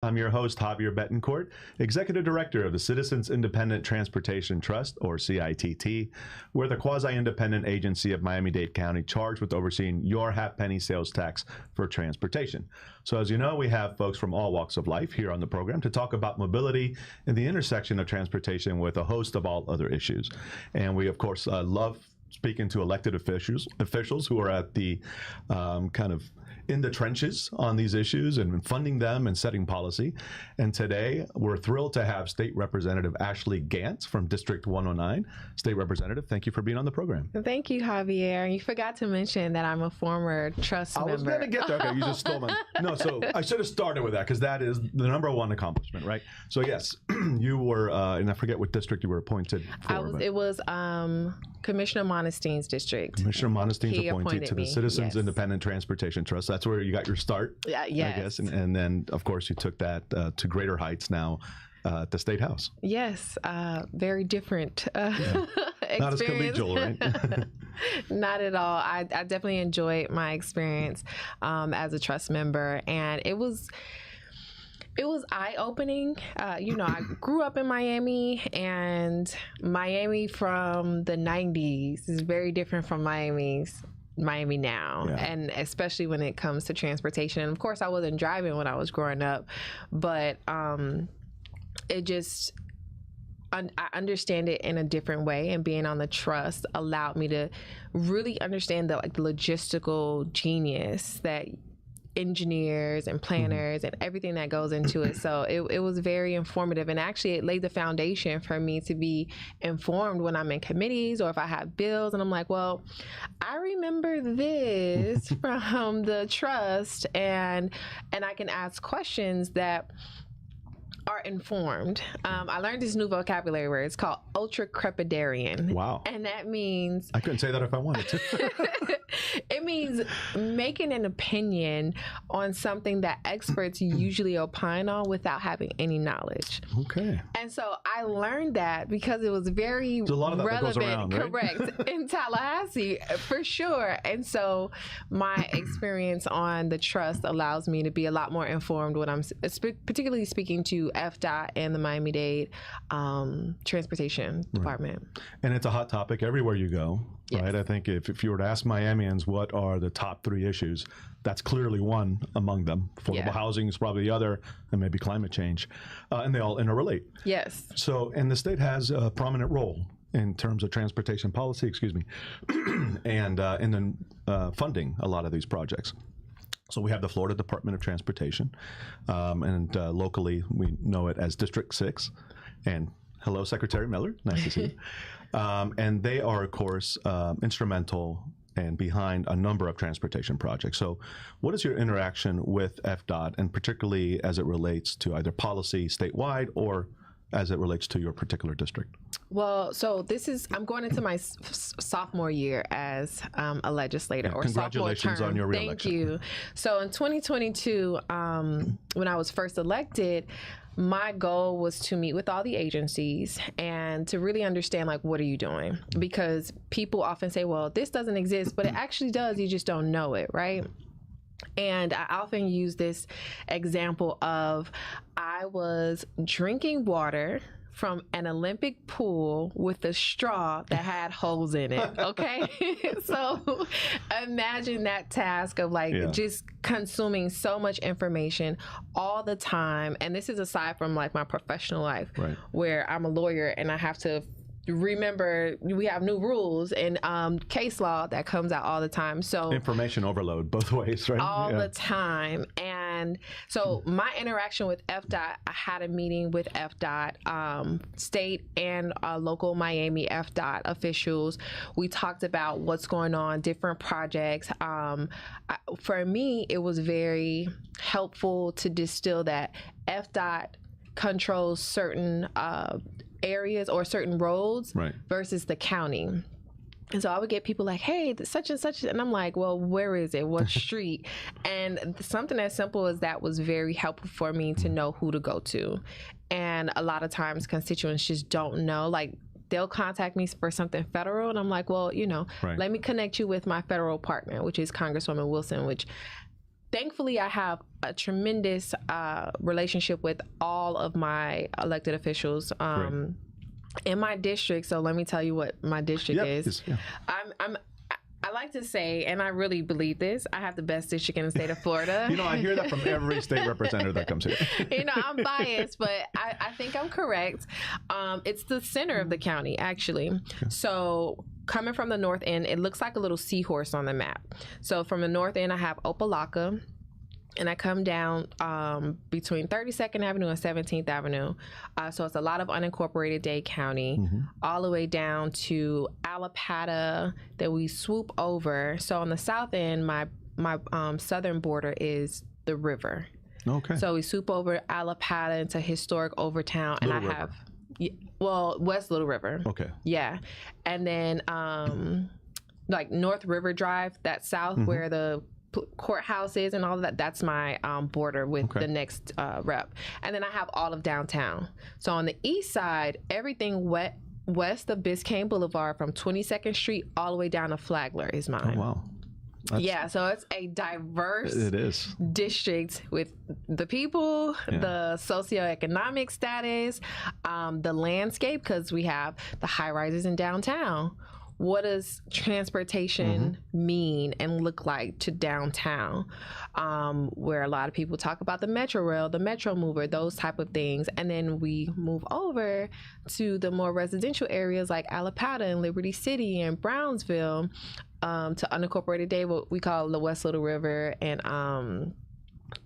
I'm your host, Javier Betancourt, Executive Director of the Citizens Independent Transportation Trust, or CITT. We're the quasi-independent agency of Miami-Dade County charged with overseeing your half-penny sales tax for transportation. So as you know, we have folks from all walks of life here on the program to talk about mobility and the intersection of transportation with a host of all other issues. And we, of course, love speaking to elected officials who are at the kind of in the trenches on these issues and funding them and setting policy. And today we're thrilled to have State Representative Ashley Gantt from District 109. State Representative, thank you for being on the program. Thank you, Javier. You forgot to mention that I'm a former trust member. I was going to get there. Okay, you just stole my... No, so I should have started with that because that is the #1 accomplishment, right? So yes, you were, and I forget what district you were appointed for. It was Commissioner Monestein's district. Commissioner Monestein's appointed to the me. Citizens Yes. Independent Transportation Trust. That's where you got your start, yes. I guess. And then, of course, you took that to greater heights now at the State House. Yes, very different experience. Not as collegial, right? Not at all. I definitely enjoyed my experience as a trust member, and it was eye-opening. I grew up in Miami, and Miami from the 90s is very different from Miami now, and especially when it comes to transportation. And of course, I wasn't driving when I was growing up, but it just... I understand it in a different way, and being on the trust allowed me to really understand the logistical genius that engineers and planners and everything that goes into it. So it was very informative, and actually it laid the foundation for me to be informed when I'm in committees or if I have bills and I'm like, well, I remember this from the trust, and I can ask questions that are informed. I learned this new vocabulary word. It's called ultra-crepidarian. Wow. And that means... I couldn't say that if I wanted to. It means making an opinion on something that experts usually opine on without having any knowledge. Okay. And so I learned that because it was very relevant, correct, in Tallahassee, for sure. And so my experience on the trust allows me to be a lot more informed when I'm particularly speaking to FDOT and the Miami-Dade Transportation Department. And it's a hot topic everywhere you go, right? Yes. I think if you were to ask Miamians what are the top 3 issues, that's clearly one among them. Affordable housing is probably the other, and maybe climate change. And they all interrelate. Yes. So, and the state has a prominent role in terms of transportation policy, and then funding a lot of these projects. So we have the Florida Department of Transportation, and locally we know it as District 6. And hello, Secretary Miller, nice to see you. And they are, of course, instrumental and behind a number of transportation projects. So what is your interaction with FDOT, and particularly as it relates to either policy statewide or as it relates to your particular district? Well, so I'm going into my sophomore year as a legislator, or congratulations sophomore term. On your reelection. Thank you. So in 2022, when I was first elected, my goal was to meet with all the agencies and to really understand, what are you doing? Because people often say, well, this doesn't exist, but it actually does. You just don't know it, right? And I often use this example of I was drinking water from an Olympic pool with a straw that had holes in it, okay? So imagine that task of just consuming so much information all the time. And this is aside from my professional life, where I'm a lawyer and I have to remember we have new rules and case law that comes out all the time. So information overload both ways, right? All the time. And so my interaction with FDOT, I had a meeting with FDOT, state and local Miami FDOT officials. We talked about what's going on, different projects. For me, it was very helpful to distill that FDOT controls certain areas or certain roads versus the county. And so I would get people like, hey, such and such. And I'm like, well, where is it? What street? And something as simple as that was very helpful for me to know who to go to. And a lot of times constituents just don't know. They'll contact me for something federal. And I'm like, well, let me connect you with my federal partner, which is Congresswoman Wilson, which thankfully, I have a tremendous relationship with all of my elected officials in my district. So let me tell you what my district is. Yeah. I like to say, and I really believe this, I have the best district in the state of Florida. You know, I hear that from every state representative that comes here. You know, I'm biased, but I think I'm correct. It's the center of the county, actually. Okay. So coming from the north end, it looks like a little seahorse on the map. So from the north end, I have Opelika. And I come down between 32nd Avenue and 17th Avenue. So it's a lot of unincorporated Dade County, all the way down to Alapata that we swoop over. So on the south end, my southern border is the river. Okay. So we swoop over Alapata into historic Overtown. And Little River. West Little River. Okay. Yeah. And then like North River Drive, that's south where the courthouse is and all of that. That's my border with the next rep. And then I have all of downtown. So on the east side, everything west of Biscayne Boulevard from 22nd Street all the way down to Flagler is mine. Oh, wow. So it's a diverse district with the people, the socioeconomic status, the landscape, because we have the high rises in downtown. What does transportation mean and look like to downtown, where a lot of people talk about the Metro Rail, the Metro Mover, those type of things. And then we move over to the more residential areas like Alapata and Liberty City and Brownsville, to unincorporated Dade, what we call the West Little River, and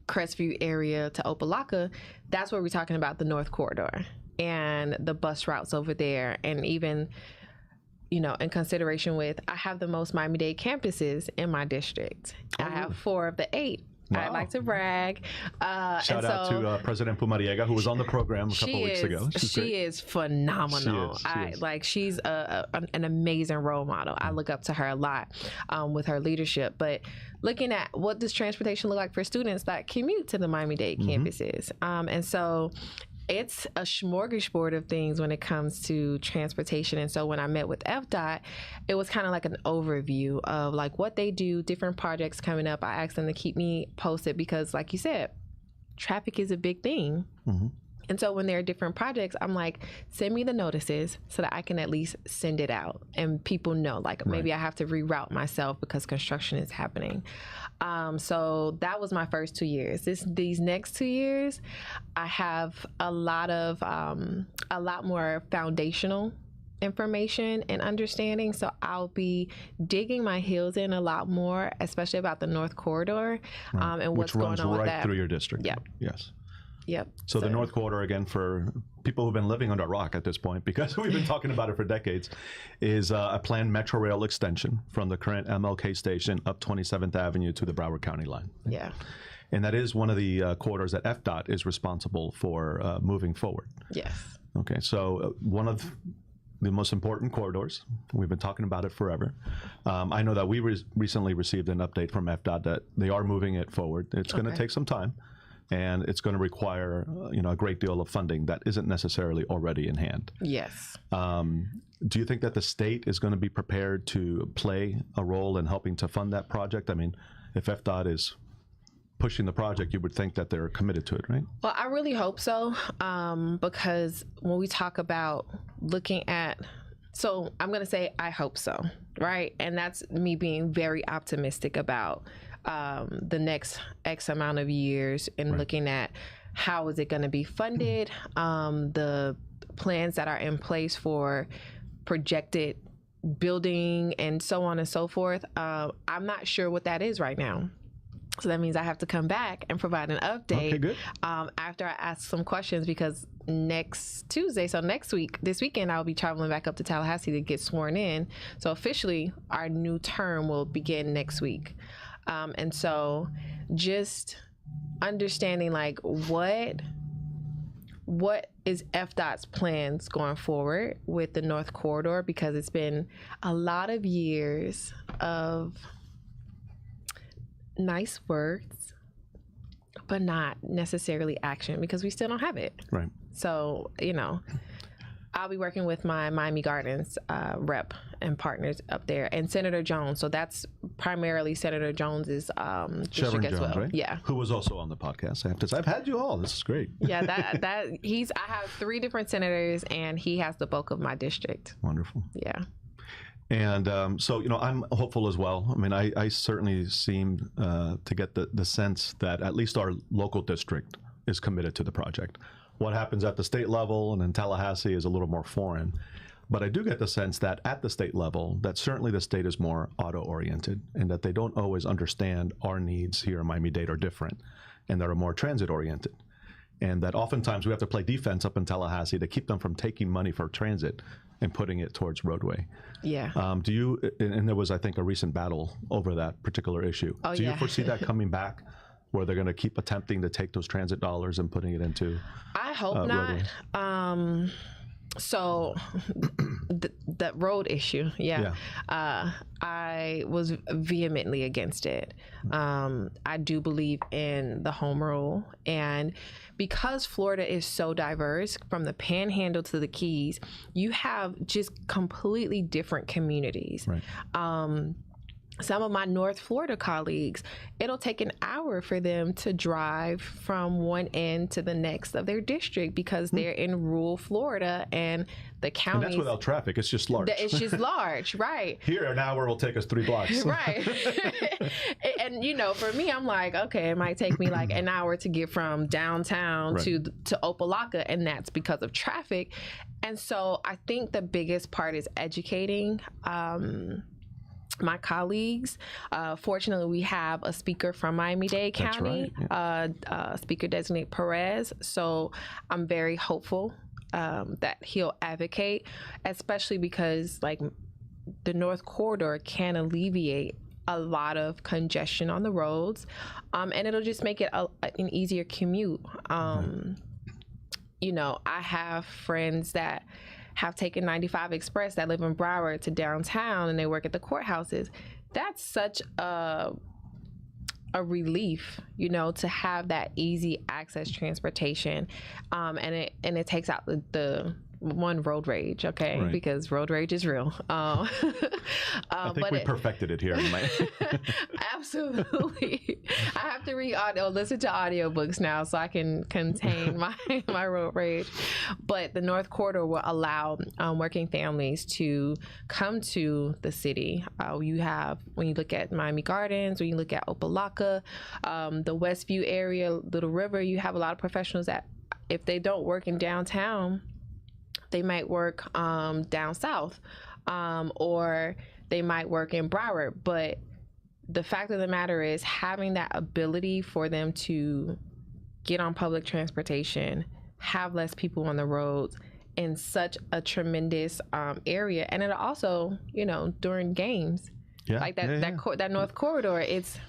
Crestview area to Opelika. That's where we're talking about the North Corridor and the bus routes over there. And even, you know, in consideration with, I have the most Miami-Dade campuses in my district. I have 4 of the 8. Wow. I like to brag. Shout out to President Pumariega, who was on the program a couple weeks ago. She is phenomenal. She's an amazing role model. I look up to her a lot with her leadership. But looking at what does transportation look like for students that commute to the Miami-Dade campuses. And so it's a smorgasbord of things when it comes to transportation. And so when I met with FDOT, it was kind of like an overview of like what they do, different projects coming up. I asked them to keep me posted because, like you said, traffic is a big thing. And so when there are different projects, I'm like, send me the notices so that I can at least send it out and people know, like maybe I have to reroute myself because construction is happening. So that was my first 2 years. These next 2 years, I have a lot more foundational information and understanding. So I'll be digging my heels in a lot more, especially about the North Corridor and what's going on with that. Which runs right through your district. Yeah. Yes. Yep. So the North Corridor, again, for people who've been living under a rock at this point, because we've been talking about it for decades, is a planned Metro Rail extension from the current MLK station up 27th Avenue to the Broward County line. Yeah. And that is one of the corridors that FDOT is responsible for moving forward. Yes. Okay. So one of the most important corridors, we've been talking about it forever. I know that we recently received an update from FDOT that they are moving it forward. It's going to take some time. And it's going to require, a great deal of funding that isn't necessarily already in hand. Yes. Do you think that the state is going to be prepared to play a role in helping to fund that project? I mean, if FDOT is pushing the project, you would think that they're committed to it, right? Well, I really hope so, because when we talk about looking at, so I'm going to say I hope so, right? And that's me being very optimistic about the next X amount of years and looking at how is it going to be funded, the plans that are in place for projected building and so on and so forth. I'm not sure what that is right now. So that means I have to come back and provide an update after I ask some questions, because next Tuesday, so this weekend, I'll be traveling back up to Tallahassee to get sworn in. So officially, our new term will begin next week. And so just understanding like what is FDOT's plans going forward with the North Corridor, because it's been a lot of years of nice words, but not necessarily action, because we still don't have it. Right. So, I'll be working with my Miami Gardens rep and partners up there, and Senator Jones. So that's primarily Senator Jones's district as well. Right? Yeah, who was also on the podcast. I have to say, I've had you all. This is great. Yeah, I have 3 different senators, and he has the bulk of my district. Wonderful. Yeah. And so, I'm hopeful as well. I mean, I certainly seem to get the sense that at least our local district is committed to the project. What happens at the state level and in Tallahassee is a little more foreign. But I do get the sense that at the state level, that certainly the state is more auto-oriented and that they don't always understand our needs here in Miami-Dade are different and that are more transit-oriented. And that oftentimes we have to play defense up in Tallahassee to keep them from taking money for transit and putting it towards roadway. Yeah. Do you, and there was, I think, a recent battle over that particular issue. Oh, do you yeah. foresee that coming back, where they're going to keep attempting to take those transit dollars and putting it into I hope not. roadway? So the road issue, I was vehemently against it. I do believe in the home rule, and because Florida is so diverse, from the Panhandle to the Keys, you have just completely different communities. Right. Some of my North Florida colleagues, it'll take an hour for them to drive from one end to the next of their district because they're in rural Florida and the county. And that's without traffic. It's just large. It's just large, right? Here, an hour will take us 3 blocks. Right. And, for me, I'm like, okay, it might take me like an hour to get from downtown Right. to Opelika, and that's because of traffic. And so I think the biggest part is educating my colleagues. Fortunately, we have a speaker from Miami-Dade County, Speaker Designate Perez. So I'm very hopeful that he'll advocate, especially because like the North Corridor can alleviate a lot of congestion on the roads, and it'll just make it an easier commute. I have friends that have taken 95 Express that live in Broward to downtown and they work at the courthouses. That's such a relief, to have that easy access transportation, and it takes out the one, road rage, okay? Right. Because road rage is real. I think we perfected it here. Absolutely. I have to listen to audiobooks now so I can contain my road rage. But the North Corridor will allow working families to come to the city. When you look at Miami Gardens, when you look at Opelika, the Westview area, Little River, you have a lot of professionals that if they don't work in downtown, they might work down south, or they might work in Broward. But the fact of the matter is having that ability for them to get on public transportation, have less people on the roads in such a tremendous area. And it also, during games, that North Corridor, it's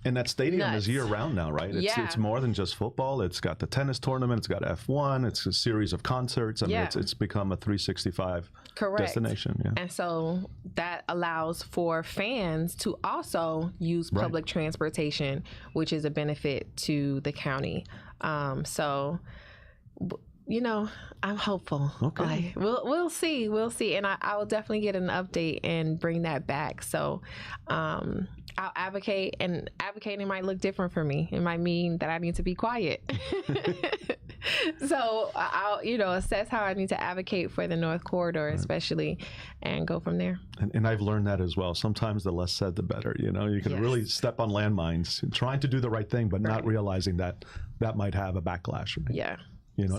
And that stadium nuts. is year round now, right? It's more than just football. It's got the tennis tournament. It's got F1. It's a series of concerts. I mean, it's become a 365 destination. Yeah. And so that allows for fans to also use public transportation, which is a benefit to the county. I'm hopeful. Okay. We'll see. And I will definitely get an update and bring that back. So I'll advocate, and advocating might look different for me. It might mean that I need to be quiet. So I'll, assess how I need to advocate for the North Corridor, especially, and go from there. And I've learned that as well. Sometimes the less said, the better. You can really step on landmines, trying to do the right thing, but not realizing that might have a backlash. Right? Yeah.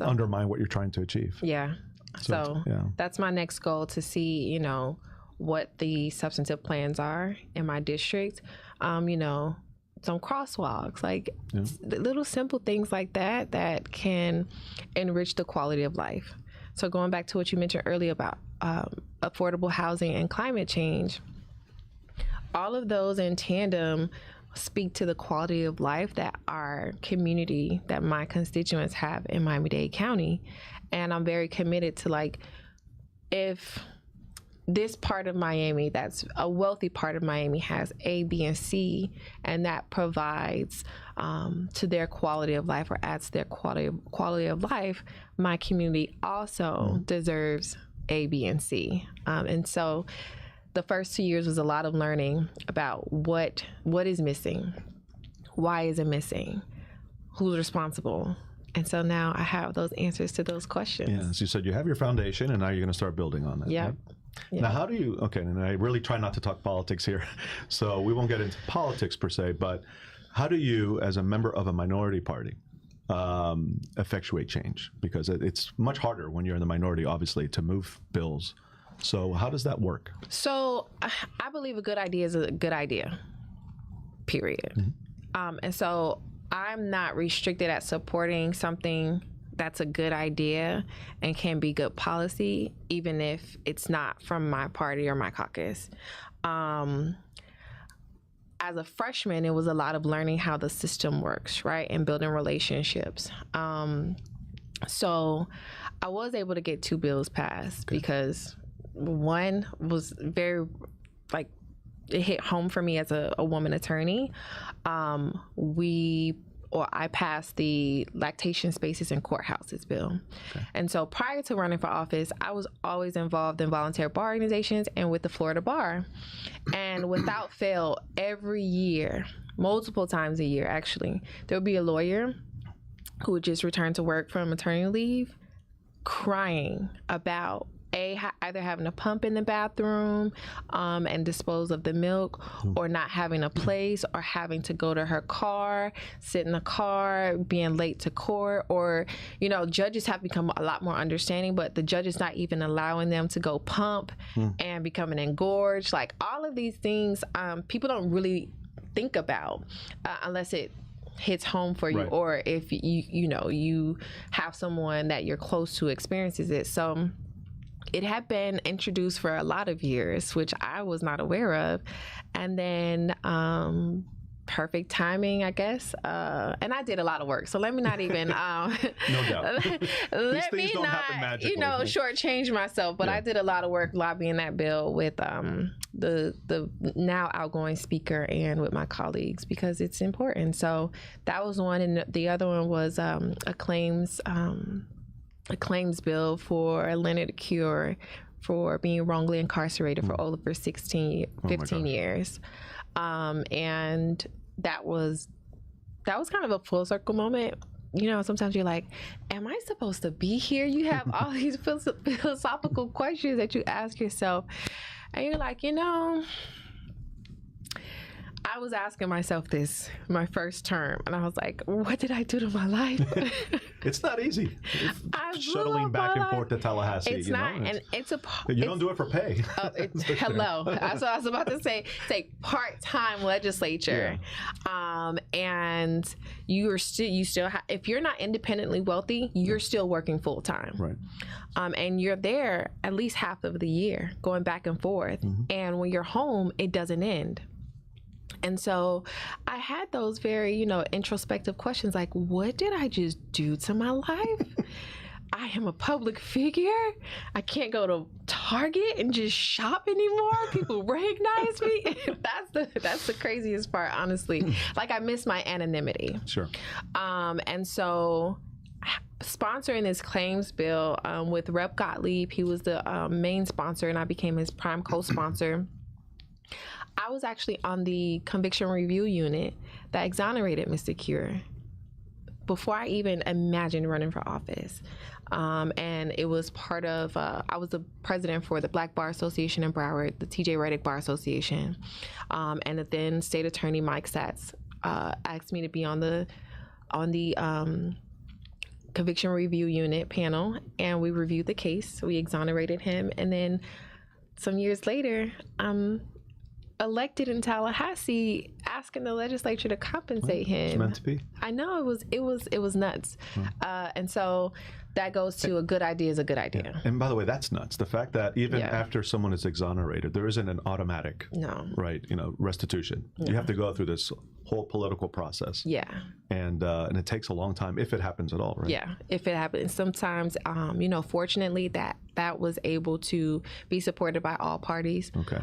Undermine what you're trying to achieve. Yeah. So that's my next goal, to see, what the substantive plans are in my district. Some crosswalks, like little simple things like that can enrich the quality of life. So going back to what you mentioned earlier about affordable housing and climate change, all of those in tandem speak to the quality of life that our community, that my constituents have in Miami-Dade County. And I'm very committed to, if this part of Miami, that's a wealthy part of Miami, has A, B, and C, and that provides to their quality of life or adds to their quality of life. My community also deserves A, B, and C. And so the first 2 years was a lot of learning about what is missing, why is it missing, who's responsible. And so now I have those answers to those questions. Yeah, so you said you have your foundation, and now you're going to start building on that. Yep. Right? Yep. Now, how do you, okay, and I really try not to talk politics here, so we won't get into politics per se, but how do you, as a member of a minority party, effectuate change? Because it's much harder when you're in the minority, obviously, to move bills. So how does that work? So I believe a good idea is a good idea, period. And so I'm not restricted at supporting something that's a good idea and can be good policy, even if it's not from my party or my caucus. As a freshman, it was a lot of learning how the system works, right? And building relationships. So I was able to get 2 bills passed because one was very, like, it hit home for me as a woman attorney. I passed the lactation spaces in courthouses bill. Okay. And so prior to running for office, I was always involved in volunteer bar organizations and with the Florida Bar. And without fail, every year, multiple times a year actually, there would be a lawyer who would just return to work from maternity leave crying about either having a pump in the bathroom and dispose of the milk, or not having a place, or having to go to her car, sit in the car, being late to court, or, judges have become a lot more understanding, but the judge is not even allowing them to go pump and becoming engorged. Like, all of these things, people don't really think about unless it hits home for you, right, or if you have someone that you're close to experiences it. So it had been introduced for a lot of years, which I was not aware of. And then perfect timing, I guess. And I did a lot of work. So let me not even, no doubt. let me not, shortchange myself. But I did a lot of work lobbying that bill with the now outgoing speaker and with my colleagues, because it's important. So that was one. And the other one was a claims bill for Leonard Cure for being wrongly incarcerated for over 15 years. And that was kind of a full circle moment. Sometimes you're like, am I supposed to be here? You have all these philosophical questions that you ask yourself. And you're like, I was asking myself this my first term, and I was like, what did I do to my life? It's not easy. Shuttling back and forth to Tallahassee. It's not, and it's you don't do it for pay. Hello. That's what I was about to say. It's a part-time legislature. Yeah. And you still have, if you're not independently wealthy, you're still working full-time. Right. And you're there at least half of the year, going back and forth. Mm-hmm. And when you're home, it doesn't end. And so I had those very, introspective questions like, what did I just do to my life? I am a public figure. I can't go to Target and just shop anymore. People recognize me. That's the craziest part, honestly. Like, I miss my anonymity. Sure. And so sponsoring this claims bill with Rep. Gottlieb, he was the main sponsor, and I became his prime co-sponsor. I was actually on the conviction review unit that exonerated Mr. Cure before I even imagined running for office. And it was part of, I was the president for the Black Bar Association in Broward, the TJ Reddick Bar Association. And the then state attorney, Mike Satz, asked me to be on the conviction review unit panel, and we reviewed the case. We exonerated him. And then some years later, elected in Tallahassee asking the legislature to compensate him. It's meant to be. I know it was nuts. And so that goes to a good idea is a good idea. Yeah. And by the way, that's nuts. The fact that even after someone is exonerated, there isn't an automatic, right, restitution. You have to go through this whole political process. Yeah. And it takes a long time if it happens at all, right? Yeah, if it happens. Sometimes, fortunately that was able to be supported by all parties. Okay.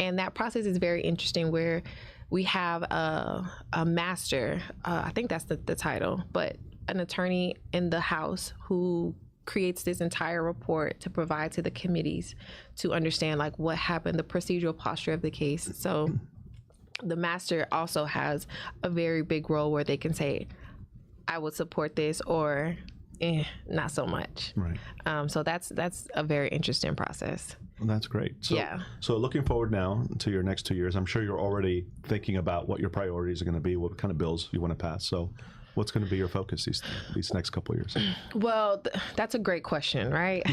And that process is very interesting where we have a master, I think that's the title, but an attorney in the House who creates this entire report to provide to the committees to understand like what happened, the procedural posture of the case. So the master also has a very big role where they can say, I would support this or not so much. Right. So that's a very interesting process. Well, that's great. So, yeah. So looking forward now to your next 2 years, I'm sure you're already thinking about what your priorities are going to be, what kind of bills you want to pass. So what's going to be your focus these next couple of years? Well, that's a great question, right?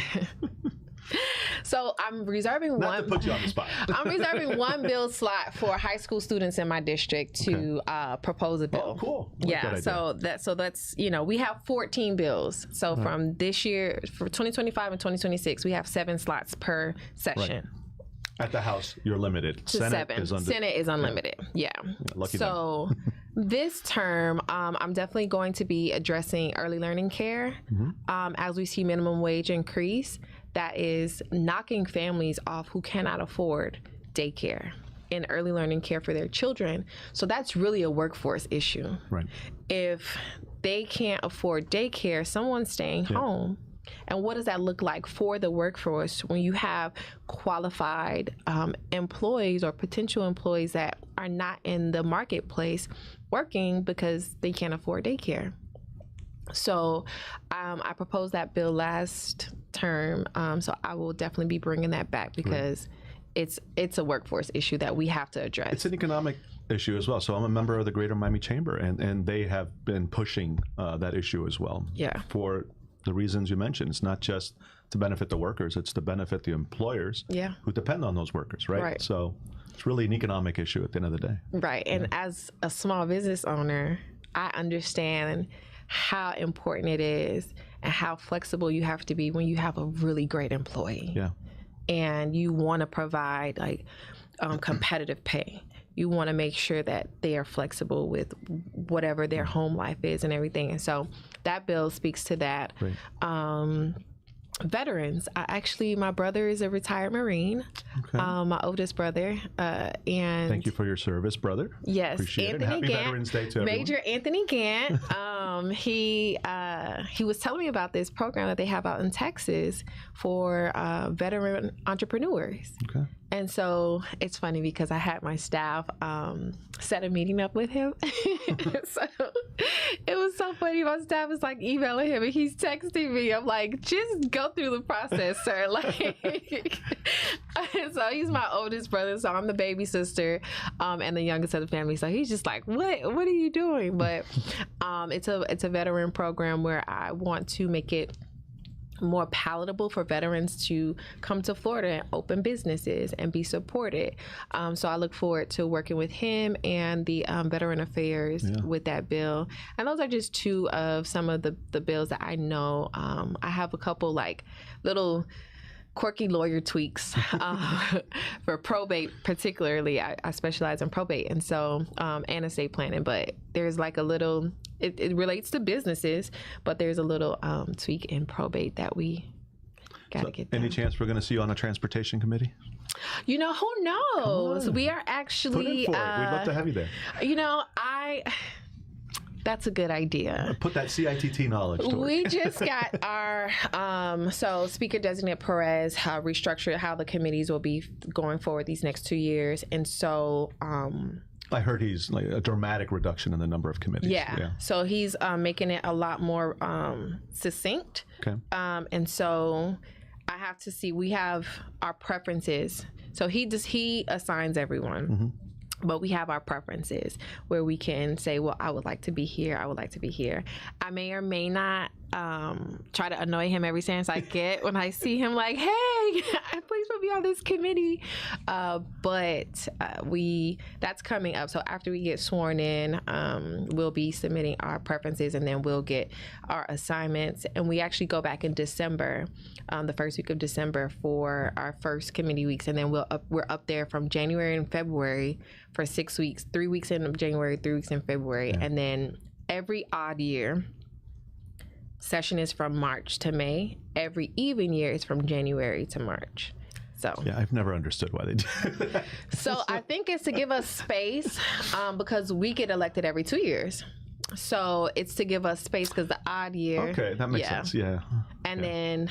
So I'm reserving Not to put you on the spot. I'm reserving one bill slot for high school students in my district to propose a bill. Oh, cool. Yeah. So that's we have 14 bills. So from this year, for 2025 and 2026, we have 7 slots per session. Right. At the House, you're limited. To Senate 7. Senate is unlimited. Yeah. Lucky so this term, I'm definitely going to be addressing early learning care. As we see minimum wage increase, that is knocking families off who cannot afford daycare and early learning care for their children. So that's really a workforce issue. Right. If they can't afford daycare, someone's staying home. And what does that look like for the workforce when you have qualified employees or potential employees that are not in the marketplace working because they can't afford daycare? So I proposed that bill last term, so I will definitely be bringing that back because it's a workforce issue that we have to address. It's an economic issue as well. So I'm a member of the Greater Miami Chamber, and they have been pushing that issue as well. Yeah. For the reasons you mentioned, it's not just to benefit the workers; it's to benefit the employers who depend on those workers, right? So it's really an economic issue at the end of the day. Right. And as a small business owner, I understand how important it is and how flexible you have to be when you have a really great employee. Yeah. And you want to provide like competitive pay. You want to make sure that they are flexible with whatever their home life is and everything. And so that bill speaks to that. Right. Veterans. My brother is a retired Marine. Okay. My oldest brother. And thank you for your service, brother. Yes, Appreciate Anthony it. Happy Gantt, Veterans Day to Major everyone. Anthony Gantt. He was telling me about this program that they have out in Texas for veteran entrepreneurs. Okay. And so it's funny because I had my staff set a meeting up with him. So it was so funny. My staff was like emailing him and he's texting me. I'm like, just go through the process, sir. Like, so he's my oldest brother. So I'm the baby sister and the youngest of the family. So he's just like, what are you doing? But it's a veteran program where I want to make it more palatable for veterans to come to Florida and open businesses and be supported. So I look forward to working with him and the Veteran Affairs with that bill. And those are just 2 of some of the bills that I know. I have a couple like little quirky lawyer tweaks for probate, particularly. I specialize in probate, and so and estate planning. But there's like a little. It relates to businesses, but there's a little tweak in probate that we gotta get done. Any chance we're going to see you on a transportation committee? Who knows? We are actually. Put in for it. We'd love to have you there. That's a good idea. Put that CITT knowledge to work. We just got our, so Speaker Designate Perez restructured how the committees will be going forward these next 2 years. And so... I heard he's like a dramatic reduction in the number of committees. Yeah. So he's making it a lot more succinct. Okay. And so I have to see, we have our preferences. So he assigns everyone. Mm-hmm. But we have our preferences where we can say, well, I would like to be here. I would like to be here. I may or may not try to annoy him every chance I get when I see him, like, hey, please put me on this committee. But that's coming up. So after we get sworn in, we'll be submitting our preferences, and then we'll get our assignments. And we actually go back in December, the first week of December, for our first committee weeks. And then we're up there from January and February for 6 weeks, 3 weeks in January, 3 weeks in February. Yeah. And then every odd year session is from March to May. Every even year is from January to March. So yeah, I've never understood why they do that. So I think it's to give us space, because we get elected every 2 years. So it's to give us space, because the odd year. Okay, that makes sense. Yeah. And then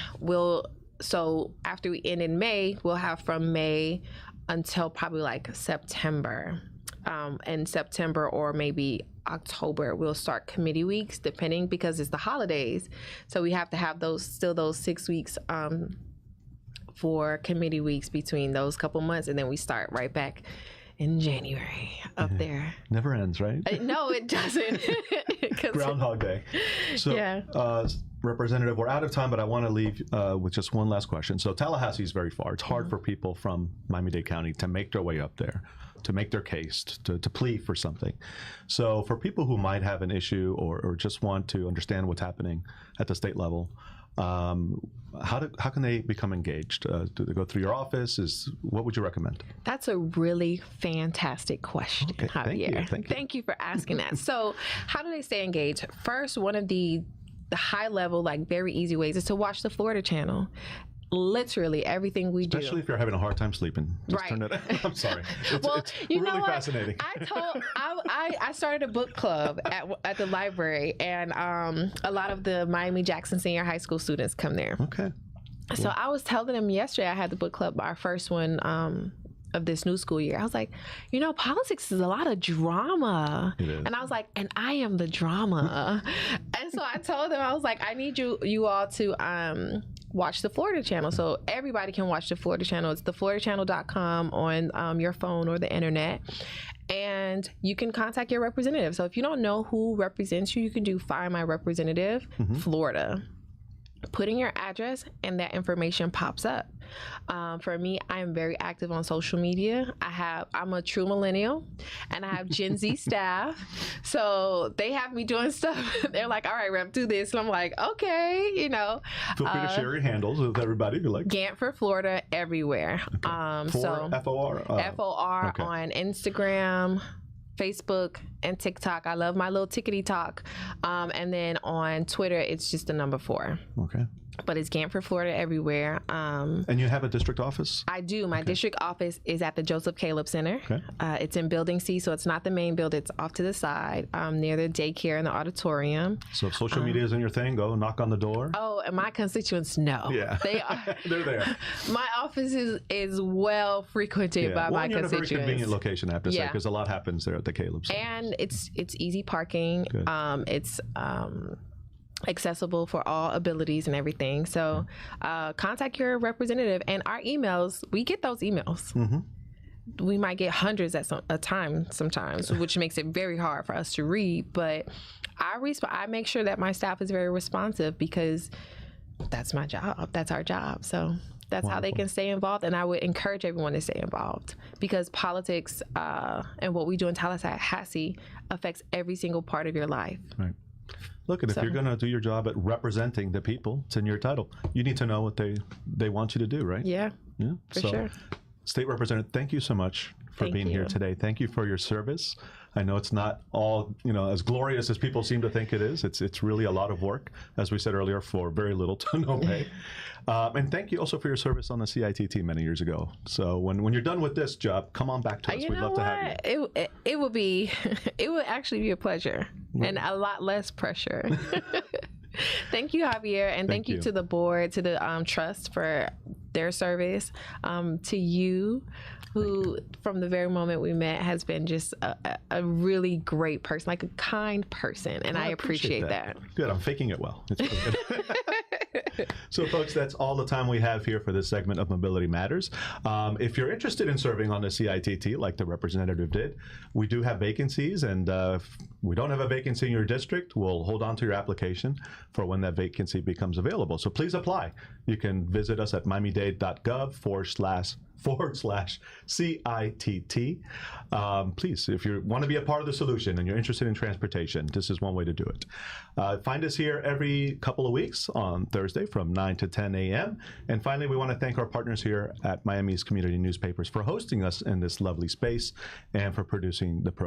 so after we end in May, we'll have from May until probably like September. In September or maybe October, we'll start committee weeks, depending, because it's the holidays. So we have to have those 6 weeks for committee weeks between those couple months, and then we start right back in January up there. Never ends, right? No, it doesn't. Groundhog Day. So, yeah. Representative, we're out of time, but I want to leave with just one last question. So Tallahassee is very far. It's hard for people from Miami-Dade County to make their way up there, to make their case, to plead for something. So for people who might have an issue or just want to understand what's happening at the state level, how can they become engaged? Do they go through your office? What would you recommend? That's a really fantastic question, okay, Javier. Thank you for asking that. So how do they stay engaged? First, one of the high level, like very easy ways is to watch the Florida channel. Literally everything we do. Especially if you're having a hard time sleeping. Just turn it. I'm sorry. It's really fascinating. I started a book club at the library, and a lot of the Miami-Jackson Senior High School students come there. Okay. Cool. So I was telling them yesterday, I had the book club, our first one of this new school year. I was like, politics is a lot of drama. It is. And I was like, and I am the drama. And so I told them, I was like, I need you all to watch the Florida channel. So everybody can watch the Florida channel. It's thefloridachannel.com on your phone or the internet. And you can contact your representative. So if you don't know who represents you, you can do Find My Representative, Florida. Put in your address and that information pops up. For me, I am very active on social media. I'm a true millennial, and I have Gen Z staff. So they have me doing stuff. They're like, all right, Rep, do this. And I'm like, okay, Feel free to share your handles with everybody if you like. Gantt for Florida everywhere. Okay. So FOR? FOR okay. On Instagram, Facebook, and TikTok. I love my little tickety talk. And then on Twitter, it's just the number 4. Okay. But it's Gantt for Florida everywhere. And you have a district office? I do. My district office is at the Joseph Caleb Center. Okay. It's in Building C, so it's not the main building. It's off to the side, near the daycare and the auditorium. So if social media isn't your thing, go knock on the door. Oh, and my constituents know. Yeah. They are. They're there. My office is well frequented by my constituents. You're in a very convenient location, I have to say, because a lot happens there at the Caleb Center. And it's easy parking. Good. It's accessible for all abilities and everything. So contact your representative, and our emails, we get those emails. We might get hundreds at a time sometimes, which makes it very hard for us to read, but I make sure that my staff is very responsive, because that's my job. That's our job. So that's how they can stay involved, and I would encourage everyone to stay involved, because politics and what we do in Tallahassee affects every single part of your life. Right. Look, and if you're going to do your job at representing the people, it's in your title. You need to know what they want you to do, right? Yeah, for sure. State Representative, thank you so much for being here today. Thank you for your service. I know it's not all, as glorious as people seem to think it is. It's really a lot of work, as we said earlier, for very little to no pay. And thank you also for your service on the CITT many years ago. So when you're done with this job, come on back to us. We'd love to have you. It would actually be a pleasure and a lot less pressure. Thank you, Javier, and thank you to the board, to the trust for their service, to you, who from the very moment we met has been just a really great person, like a kind person, and I appreciate that. Good, I'm faking it well. It's really good. So, folks, that's all the time we have here for this segment of Mobility Matters. If you're interested in serving on the CITT, like the representative did, we do have vacancies, and if we don't have a vacancy in your district, we'll hold on to your application for when that vacancy becomes available. So please apply. You can visit us at miamidade.gov/CITT. Please, if you want to be a part of the solution and you're interested in transportation, this is one way to do it. Find us here every couple of weeks on Thursday from 9 to 10 a.m. And finally, we want to thank our partners here at Miami's Community Newspapers for hosting us in this lovely space and for producing the program.